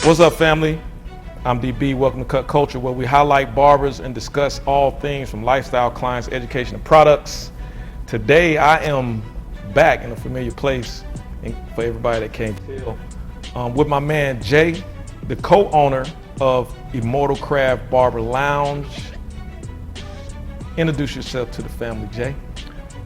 What's up, family? I'm DB. Welcome to Cut Culture, where we highlight barbers and discuss all things from lifestyle, clients, education, and products. Today, I am back in a familiar place, and for everybody that can't tell, with my man Jay, the co-owner of Immortal Craft Barber Lounge. Introduce yourself to the family, Jay.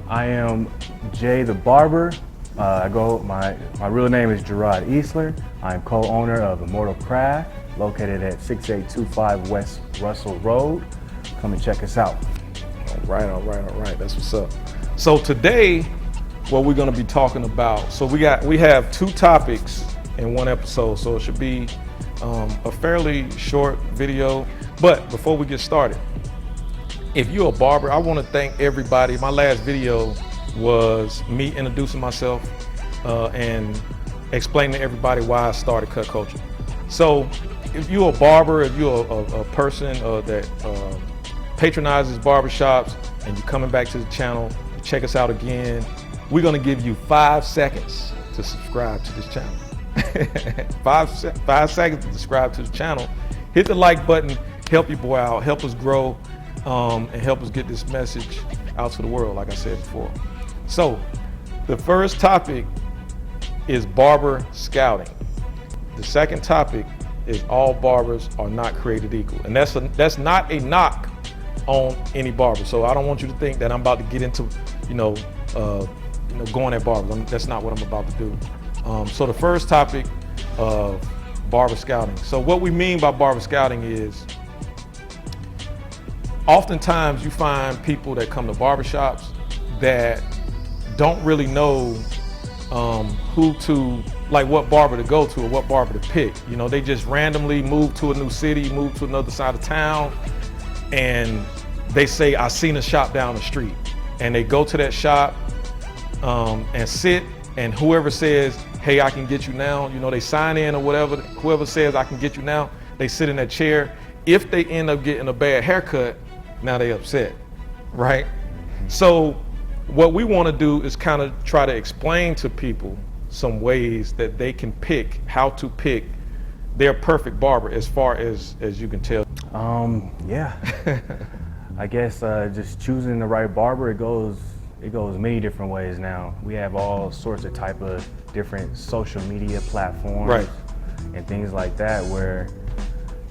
I am Jay the Barber. My real name is Jarrod Eastland. I am co-owner of Immortal Craft, located at 6825 West Russell Road. Come and check us out. All right. That's what's up. So today, what we're going to be talking about. So we have two topics in one episode. So it should be a fairly short video. But before we get started, if you're a barber, I want to thank everybody. My last video was me introducing myself and explaining to everybody why I started Cut Culture. So if you're a barber, if you're a person that patronizes barbershops and you're coming back to the channel, check us out again. We're gonna give you 5 seconds to subscribe to this channel. 5 seconds to subscribe to the channel. Hit the like button, help your boy out, help us grow, and help us get this message out to the world, like I said before. So the first topic is barber scouting. The second topic is all barbers are not created equal. And that's not a knock on any barber. So I don't want you to think that I'm about to get into, going at barbers. That's not what I'm about to do. So the first topic of barber scouting. So what we mean by barber scouting is, oftentimes you find people that come to barbershops that don't really know what barber to go to or what barber to pick. You know, they just randomly move to a new city, move to another side of town, and they say, I seen a shop down the street. And they go to that shop and sit, and whoever says, hey, I can get you now, they sign in or whatever, whoever says I can get you now, they sit in that chair. If they end up getting a bad haircut, now they upset, right? So what we want to do is kind of try to explain to people some ways that they can pick, how to pick their perfect barber as far as you can tell. Yeah. I guess just choosing the right barber, it goes many different ways now. We have all sorts of type of different social media platforms, right, and things like that, where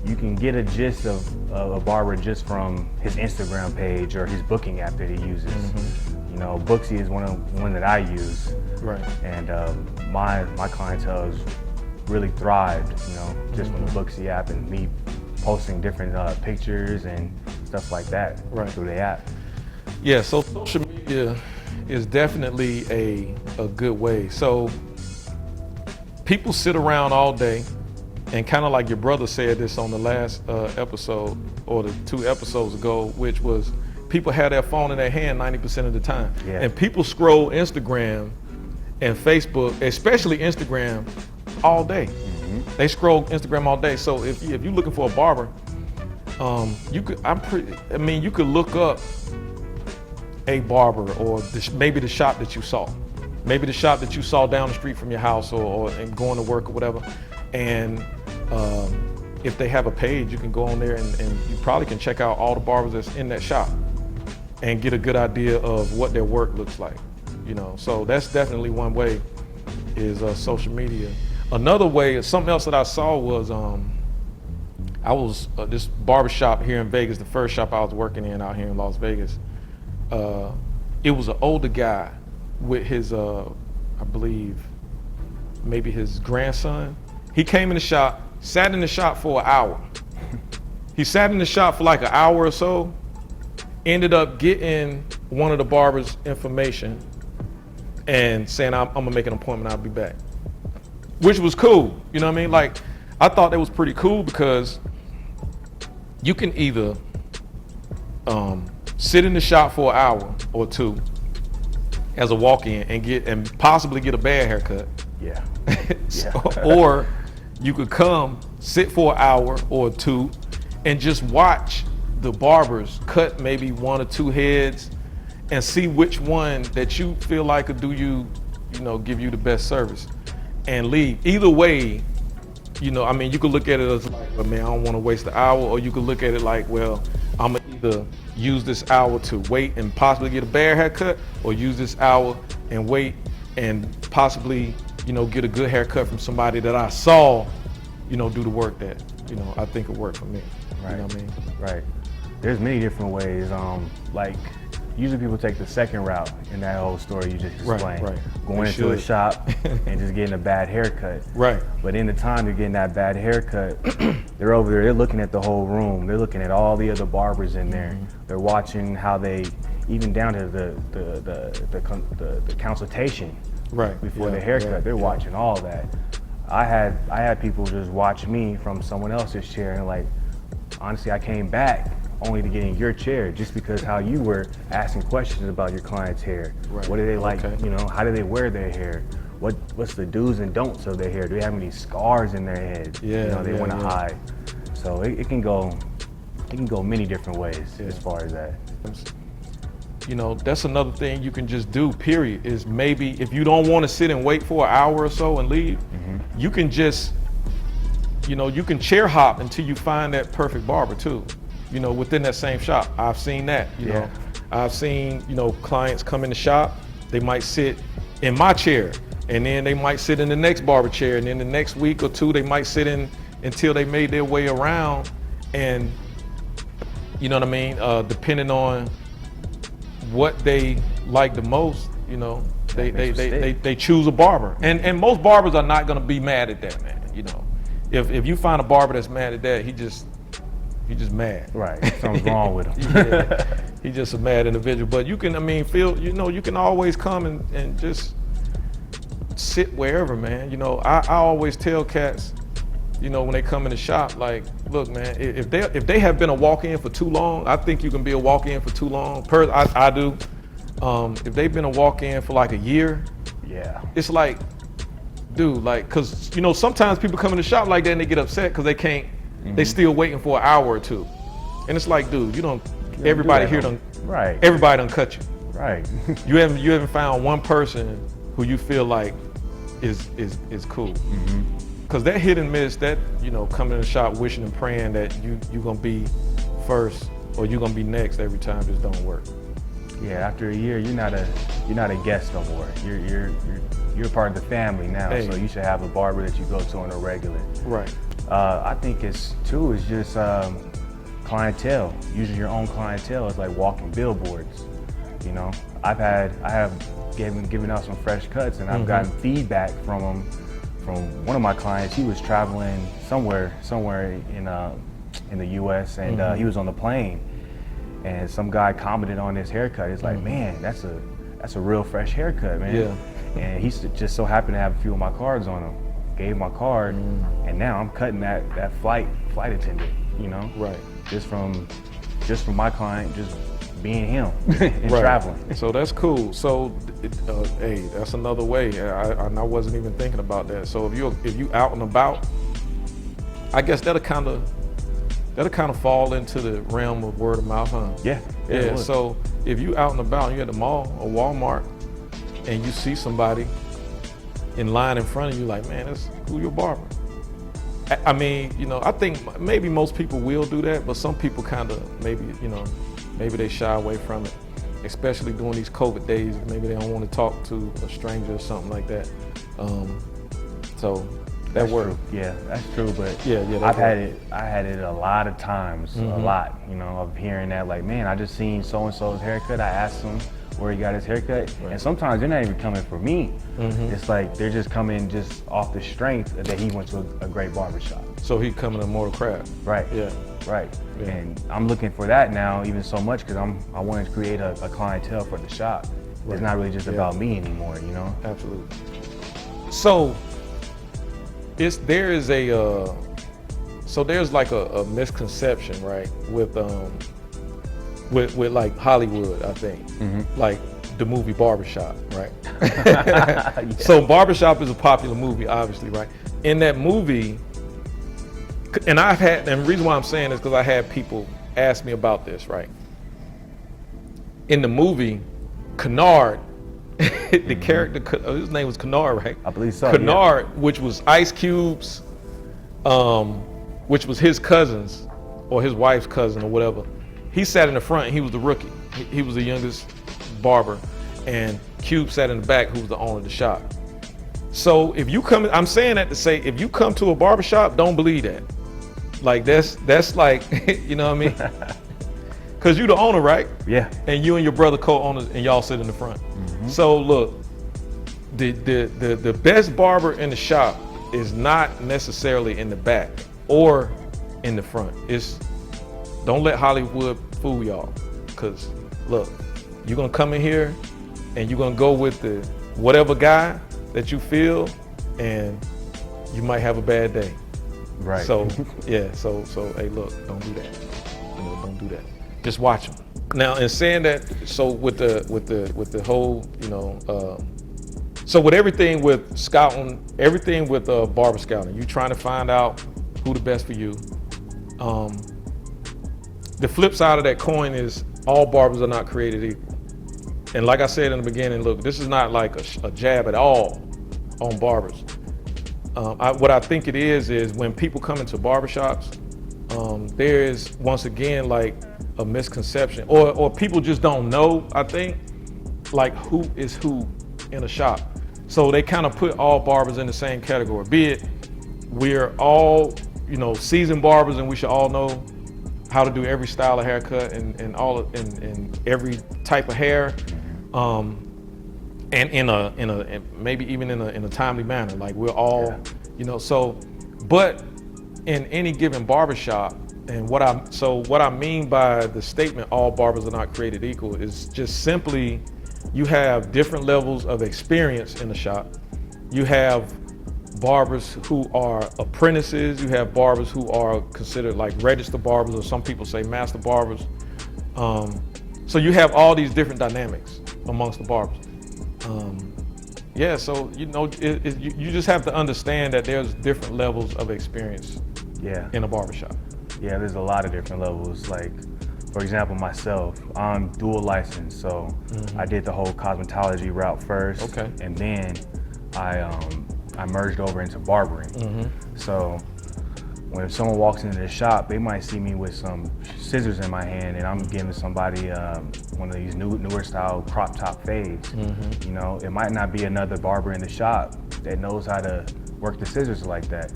you can get a gist of a barber just from his Instagram page or his booking app that he uses. Mm-hmm. Booksy is one that I use, right, and my clientele has really thrived, just from the Booksy app and me posting different pictures and stuff like that, right, through the app. Yeah, so social media is definitely a good way. So people sit around all day, and kind of like your brother said this on the last episode, or the 2 episodes ago, which was people have their phone in their hand 90% of the time. Yeah. And people scroll Instagram and Facebook, especially Instagram, all day. Mm-hmm. They scroll Instagram all day. So if you're looking for a barber, you could look up a barber, or maybe the shop that you saw. Maybe the shop that you saw down the street from your house, or and going to work or whatever. And if they have a page, you can go on there and you probably can check out all the barbers that's in that shop and get a good idea of what their work looks like. So that's definitely one way, is social media. Another way, something else that I saw was, I was this barbershop here in Vegas, the first shop I was working in out here in Las Vegas. It was an older guy with his, I believe, maybe his grandson. He came in the shop, sat in the shop for an hour. He sat in the shop for like an hour or so, ended up getting one of the barber's information and saying, I'm gonna make an appointment, I'll be back. Which was cool, you know what I mean? Like, I thought that was pretty cool, because you can either sit in the shop for an hour or 2 as a walk-in and possibly get a bad haircut. Yeah. Or you could come, sit for an hour or 2, and just watch the barbers cut maybe 1 or 2 heads and see which one that you feel like could do you, give you the best service and leave. Either way, you know, I mean, you could look at it as like, well, man, I don't want to waste the hour, or you could look at it like, well, I'm gonna either use this hour to wait and possibly get a bad haircut, or use this hour and wait and possibly, you know, get a good haircut from somebody that I saw, you know, do the work that, you know, I think it worked for me. Right. You know what I mean? Right. There's many different ways. Like usually people take the second route in that whole story you just explained. Right. Going into a shop and just getting a bad haircut. Right. But in the time you're getting that bad haircut, they're over there, they're looking at the whole room. They're looking at all the other barbers in there. They're watching how they, even down to the consultation before the haircut. They're watching all that. I had people just watch me from someone else's chair, and like, honestly, I came back only to get in your chair just because how you were asking questions about your client's hair. Right. What do they like? Okay. You know, how do they wear their hair? What's the do's and don'ts of their hair? Do they have any scars in their head? Yeah, you know, they want to hide. So it can go many different ways as far as that. You know, that's another thing you can just do, period, is maybe if you don't want to sit and wait for an hour or so and leave, you can just, you know, you can chair hop until you find that perfect barber too, you know, within that same shop. I've seen that, you know. I've seen, you know, clients come in the shop, they might sit in my chair, and then they might sit in the next barber chair, and then the next week or two they might sit in until they made their way around, and you know what I mean, depending on what they like the most, you know, they choose a barber, and most barbers are not gonna be mad at that, man. You know, if you find a barber that's mad at that, he just mad. Right, something's wrong with him. He's just a mad individual. But you can, I mean, you know, you can always come and just sit wherever, man. You know, I always tell cats, you know, when they come in the shop, like, look, man, if they have been a walk-in for too long, I think you can be a walk-in for too long. I do. If they've been a walk-in for like a year, it's like, dude, like, cause you know, sometimes people come in the shop like that and they get upset because they can't, they still waiting for an hour or two. And it's like, dude, everybody here done cut you. Right. You haven't found one person who you feel like is cool. Cause that hit and miss, that, you know, coming in the shop wishing and praying that you're gonna be first or you're gonna be next every time just don't work. Yeah, after a year, you're not a guest no more. You're part of the family now, so you should have a barber that you go to on a regular. Right. I think it's just clientele. Using your own clientele is like walking billboards. You know, I have given out some fresh cuts, and I've gotten feedback from them. From one of my clients, he was traveling somewhere in the U.S. and he was on the plane, and some guy commented on his haircut. He's like, man, that's a real fresh haircut, man. Yeah. And he just so happened to have a few of my cards on him. Gave my card, and now I'm cutting that flight attendant. You know, right? Just from my client, just being him and traveling. So that's cool. So, hey, that's another way. I wasn't even thinking about that. So if you out and about, I guess that'll kind of fall into the realm of word of mouth, huh? Yeah. So if you out and about, and you're at the mall or Walmart, and you see somebody in line in front of you, like, man, that's who your barber. I mean, you know, I think maybe most people will do that, but some people kind of maybe they shy away from it, especially during these COVID days. Maybe they don't want to talk to a stranger or something like that. So that worked. Yeah, that's true. But I had it a lot of times, a lot. You know, of hearing that, like, man, I just seen so and so's haircut. I asked him where he got his haircut, and sometimes they're not even coming for me. It's like they're just coming just off the strength that he went to a great barbershop. So he coming to Immortal Craft. Right. Yeah. Right. Yeah. And I'm looking for that now even so much because I wanted to create a clientele for the shop. It's not really just about me anymore, you know? Absolutely. So there's like a misconception, right, with like Hollywood, I think, like the movie Barbershop, right? So Barbershop is a popular movie, obviously, right? In that movie, and the reason why I'm saying this is because I had people ask me about this, right? In the movie, Kennard, the character, his name was Kennard, right? I believe so. Kennard, which was Ice Cube's which was his cousin's or his wife's cousin or whatever. He sat in the front and he was the rookie. He was the youngest barber, and Cube sat in the back, who was the owner of the shop. So if you come, I'm saying that to say, if you come to a barbershop, don't believe that. Like that's like, you know what I mean? Cause you the owner, right? Yeah. And you and your brother co-owners, and y'all sit in the front. So look, the best barber in the shop is not necessarily in the back or in the front. It's, don't let Hollywood fool y'all. Cause look, you're gonna come in here and you're gonna go with the whatever guy that you feel, and you might have a bad day. Right. So yeah, so hey, look, don't do that. You know, don't do that. Just watch them. Now, in saying that, so with the whole, you know, so with everything with scouting, everything with barber scouting, you trying to find out who the best for you. The flip side of that coin is all barbers are not created equal. And like I said in the beginning, look, this is not like a jab at all on barbers. What I think it is when people come into barbershops, there is, once again, like a misconception, or people just don't know, I think, like who is who in a shop. So they kind of put all barbers in the same category, be it we're all, you know, seasoned barbers and we should all know how to do every style of haircut and all and every type of hair, and in maybe even in a timely manner. Like we're all, you know, so, but in any given barbershop, and what I mean by the statement, all barbers are not created equal, is just simply, you have different levels of experience in the shop. You have barbers who are apprentices, you have barbers who are considered like registered barbers, or some people say master barbers. So you have all these different dynamics amongst the barbers. Yeah, so you know, you just have to understand that there's different levels of experience in a barbershop. Yeah, there's a lot of different levels. Like, for example, myself, I'm dual licensed, so I did the whole cosmetology route first, and then I merged over into barbering. So when someone walks into the shop, they might see me with some scissors in my hand, and I'm giving somebody one of these newer style crop top fades. You know, it might not be another barber in the shop that knows how to work the scissors like that.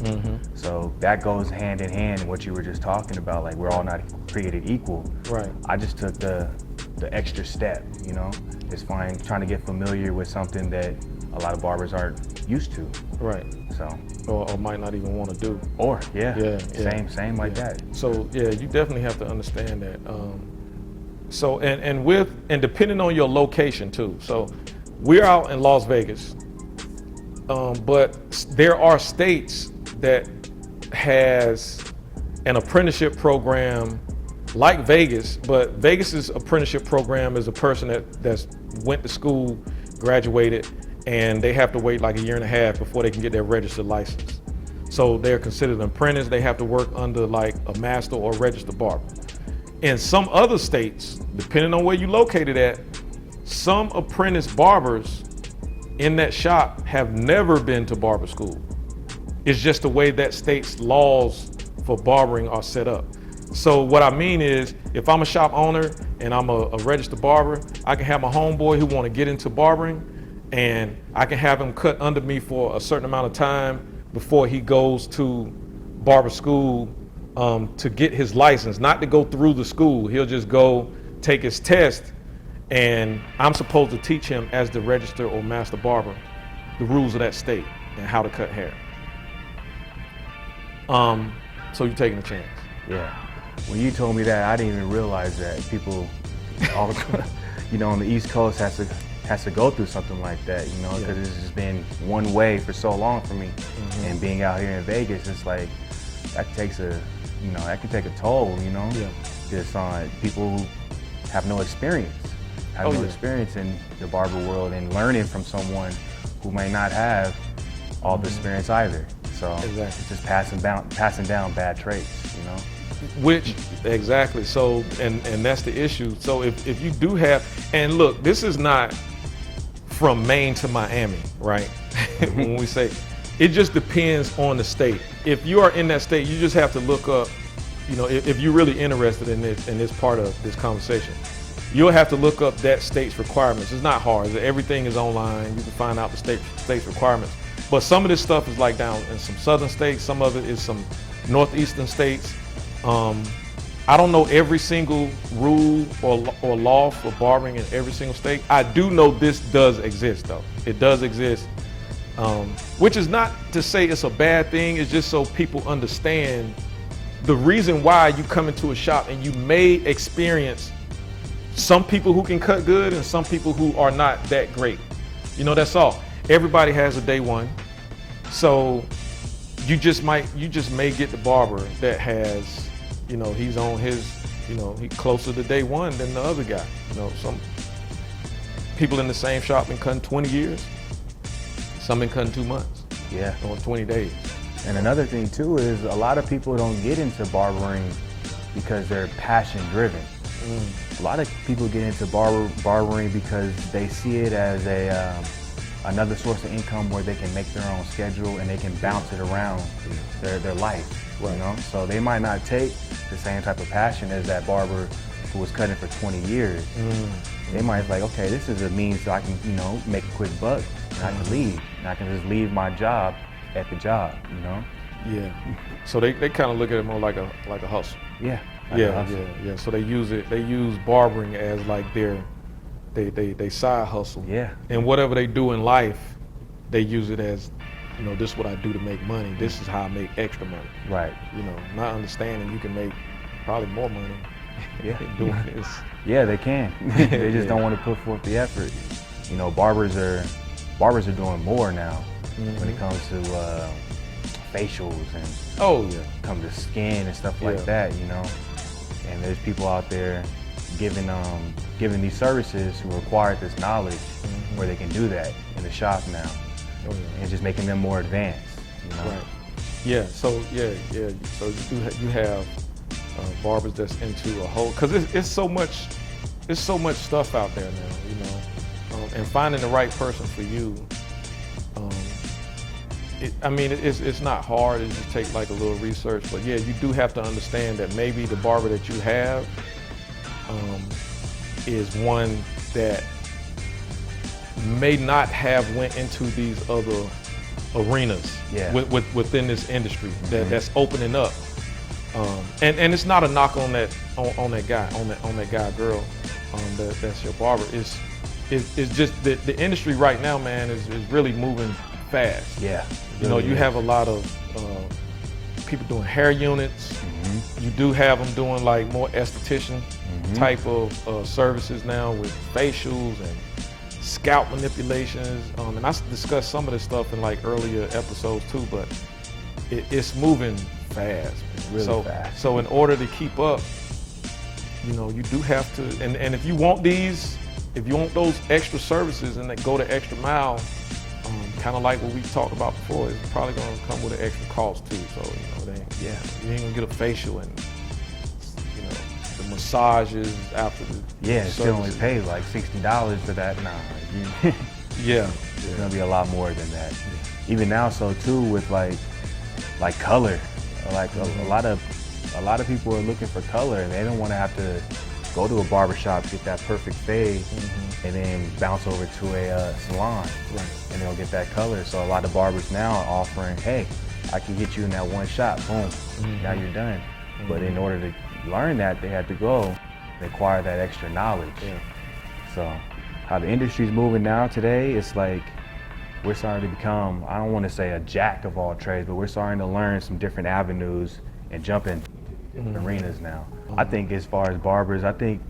So that goes hand in hand in what you were just talking about, like we're all not created equal. Right. I just took the extra step, you know. It's fine trying to get familiar with something that a lot of barbers aren't used to. Right. So. Or might not even want to do. Or, same like that. So yeah, you definitely have to understand that. So, and depending on your location too. So we're out in Las Vegas. But there are states that has an apprenticeship program like Vegas, but Vegas's apprenticeship program is a person that's went to school, graduated, and they have to wait like a year and a half before they can get their registered license. So they're considered an apprentice. They have to work under like a master or registered barber. In some other states, depending on where you located at, some apprentice barbers in that shop have never been to barber school. It's just the way that state's laws for barbering are set up. So what I mean is, if I'm a shop owner and I'm a registered barber, I can have my homeboy who want to get into barbering, and I can have him cut under me for a certain amount of time before he goes to barber school to get his license, not to go through the school. He'll just go take his test, and I'm supposed to teach him as the registered or master barber the rules of that state and how to cut hair. So you're taking a chance. Yeah. When you told me that, I didn't even realize that people, all you know, on the East Coast has to go through something like that, you know, because it's just been one way for so long for me. And being out here in Vegas, it's like that can take a toll, you know, just on people who have no experience. Experience in the barber world, and learning from someone who may not have all the experience either. So it's just passing down bad traits, you know. So and that's the issue. So if you do have, and look, this is not from Maine to Miami, right? When we say, it just depends on the state. If you are in that state, you just have to look up, you know, if you're really interested in this part of this conversation, you'll have to look up that state's requirements. It's not hard. Everything is online. You can find out the state's requirements. But some of this stuff is like down in some southern states. Some of it is some northeastern states. I don't know every single rule or law for barbering in every single state. I do know this does exist, though. It does exist. Which is not to say it's a bad thing. It's just so people understand the reason why you come into a shop and you may experience some people who can cut good and some people who are not that great. You know, that's all. Everybody has a day one. So you just may get the barber that has, you know, he's on his, you know, he closer to day one than the other guy. You know, some people in the same shop been cutting 20 years. Some been cutting 2 months. Yeah. Or 20 days. And another thing too is a lot of people don't get into barbering because they're passion driven. A lot of people get into barbering because they see it as another source of income where they can make their own schedule and they can bounce it around their life. Right. You know, so they might not take the same type of passion as that barber who was cutting for 20 years. They might be like, okay, this is a means so I can, you know, make a quick buck and I can leave. And I can just leave my job at the job, you know? Yeah. So they kind of look at it more like a hustle. Yeah. Yeah. So they use barbering as like they side hustle. Yeah. And whatever they do in life, they use it as, you know, this is what I do to make money. This is how I make extra money. Right. You know, not understanding you can make probably more money doing this. Yeah, they can. They just don't want to put forth the effort. You know, barbers are doing more now when it comes to facials and come to skin and stuff like that, you know. And there's people out there giving these services who require this knowledge where they can do that in the shop now. And just making them more advanced, you know. Right. Yeah. So So you have barbers that's into a whole, because it's so much stuff out there now, you know, and finding the right person for you. It's not hard. It just takes like a little research, but yeah, you do have to understand that maybe the barber that you have is one that may not have went into these other arenas within this industry that's opening up. And it's not a knock on that guy, girl, that's your barber. It's just the industry right now, man, is really moving fast. Yeah. You know, you have a lot of people doing hair units. You do have them doing like more esthetician type of services now with facials and scalp manipulations. And I discussed some of this stuff in like earlier episodes too, but it's moving fast. Really fast. So in order to keep up, you know, you do have to, and if you want those extra services and that go the extra mile, kind of like what we talked about before, it's probably going to come with an extra cost too. So, you know, you ain't going to get a facial and, you know, the massages after the still only pay like $60 for that. Nah, it's going to be a lot more than that. Even now, so too, with like color, like a lot of people are looking for color and they don't want to have to go to a barbershop, get that perfect fade, and then bounce over to a salon, and they'll get that color. So a lot of barbers now are offering, hey, I can get you in that one shot, boom, now you're done. But in order to learn that, they had to go and acquire that extra knowledge. So how the industry's moving now today, it's like we're starting to become, I don't want to say a jack of all trades, but we're starting to learn some different avenues and jump in arenas now. I think as far as barbers, I think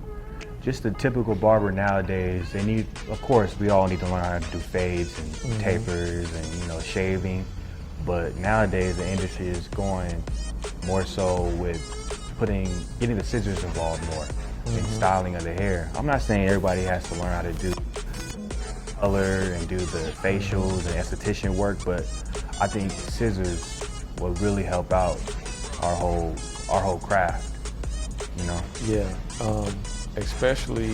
just the typical barber nowadays, they need, of course, we all need to learn how to do fades and tapers and, you know, shaving. But nowadays the industry is going more so with getting the scissors involved more in styling of the hair. I'm not saying everybody has to learn how to do color and do the facials and esthetician work, but I think scissors will really help out our whole craft, you know? Yeah, especially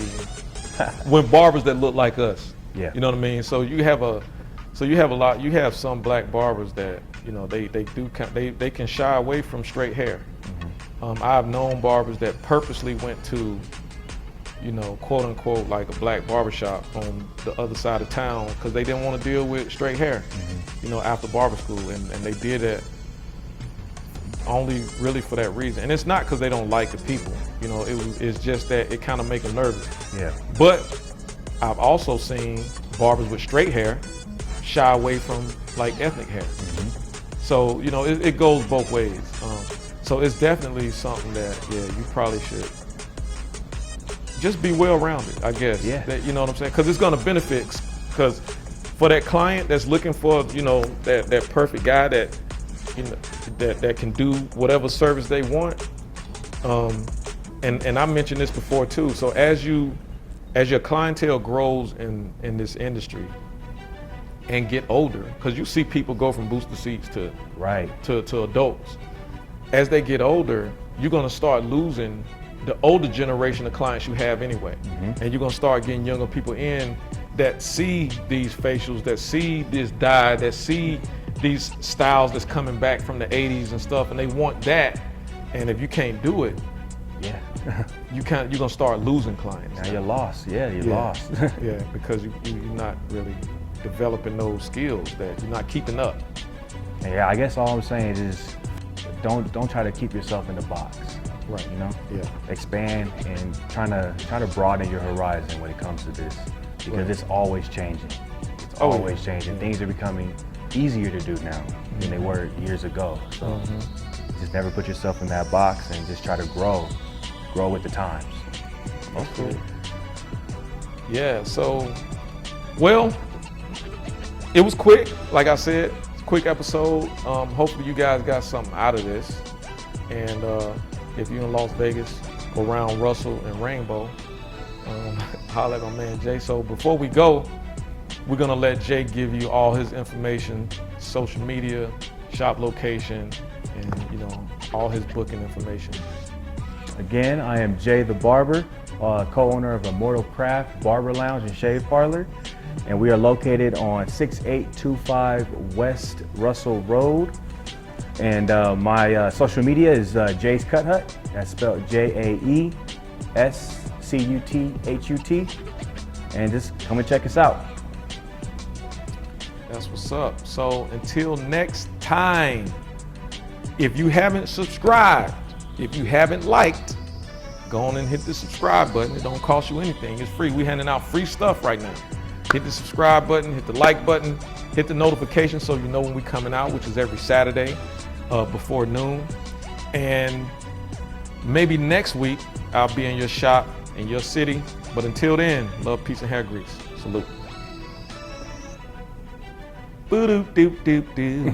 when barbers that look like us. Yeah. You know what I mean? So you have So you have some black barbers that, you know, they can shy away from straight hair. I've known barbers that purposely went to, you know, quote unquote, like a black barbershop on the other side of town because they didn't want to deal with straight hair, you know, after barber school, and they did that only really for that reason. And it's not because they don't like the people, you know, it's just that it kind of make them nervous. Yeah. But I've also seen barbers with straight hair shy away from like ethnic hair. So, you know, it goes both ways. So it's definitely something that, yeah, you probably should just be well-rounded, I guess. Yeah. That, you know what I'm saying? Because it's going to benefit. Because for that client that's looking for, you know, that perfect guy that, you know, that can do whatever service they want. And I mentioned this before too. So as your clientele grows in this industry and get older, because you see people go from booster seats to adults. As they get older, you're going to start losing the older generation of clients you have anyway. And you're going to start getting younger people in that see these facials, that see this dye, that see these styles that's coming back from the 80s and stuff, and they want that. And if you can't do it, you're gonna start losing clients. Now you're lost. You're lost. Yeah, because you're not really developing those skills, that you're not keeping up. Yeah, I guess all I'm saying is don't try to keep yourself in the box. Right. You know? Yeah. Expand and trying to broaden your horizon when it comes to this, because it's always changing. It's always changing. Things are becoming easier to do now than they were years ago. So just never put yourself in that box and just try to grow with the times. Okay. Yeah, so, well, it was quick, like I said, it's a quick episode. Hopefully you guys got something out of this. And if you're in Las Vegas, around Russell and Rainbow, holler at my man Jay. So before we go, we're gonna let Jay give you all his information, social media, shop location, and, you know, all his booking information. Again, I am Jay the Barber, co-owner of Immortal Craft Barber Lounge and Shave Parlor, and we are located on 6825 West Russell Road. And my social media is Jay's Cut Hut. That's spelled JAESCUTHUT. And just come and check us out. That's what's up. So until next time, if you haven't subscribed, if you haven't liked, go on and hit the subscribe button. It don't cost you anything. It's free. We're handing out free stuff right now. Hit the subscribe button, hit the like button, hit the notification so you know when we're coming out, which is every Saturday before noon. And maybe next week I'll be in your shop in your city. But until then, love, peace, and hair grease. Salute. Boo-doop-doop-doop-doo.